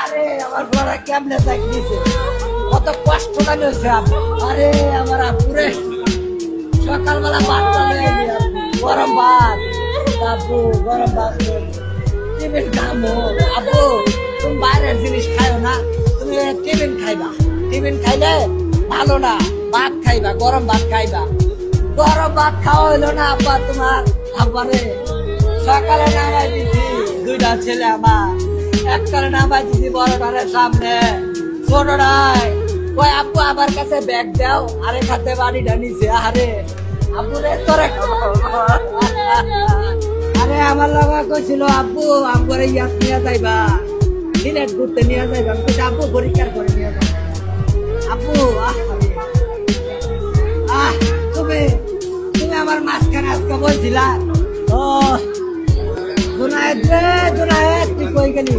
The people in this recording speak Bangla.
আরে আমার বড়রা কেমনে চাকরিছে কত কষ্ট হয়েছে। আরে আমার আপুরে সকালবেলা ভাত গরম ভাত আপু গরম ভাত টিফিন খামো। আপু তুমি বাইরের জিনিস খাইও না, তুমি টিফিন খাইবা। টিফিন খাইলে ভালো না, ভাত খাইবা, গরম ভাত খাইবা। গরম ভাত খাওয়া হইলো না আব্বা তোমার। আব্বারে সকালে নামাই দিছি দুইটা ছেলে আমার, একটারে নামাই দিছি বড়টারের সামনে, ছোটটাই ওই আব্বু আমার কাছে ব্যাগ দাও, আরেক হাতে বাড়িটা নিছে। আরে আব্বুরে তোরে আরে আমার লাগা কইছিল আব্বু আব্বুরে ইয়াত নিয়ে যাইবা, সিলেট ঘুরতে নিয়ে যাইবা। আমি কইছি আব্বু পরীক্ষা করে নিয়ে যাবো। আব্বু তুমি তুমি আমার মাঝখানে আজকে বলছিলা ও জুনায়েদ রে জুনায়েদ তুই কই গেলি?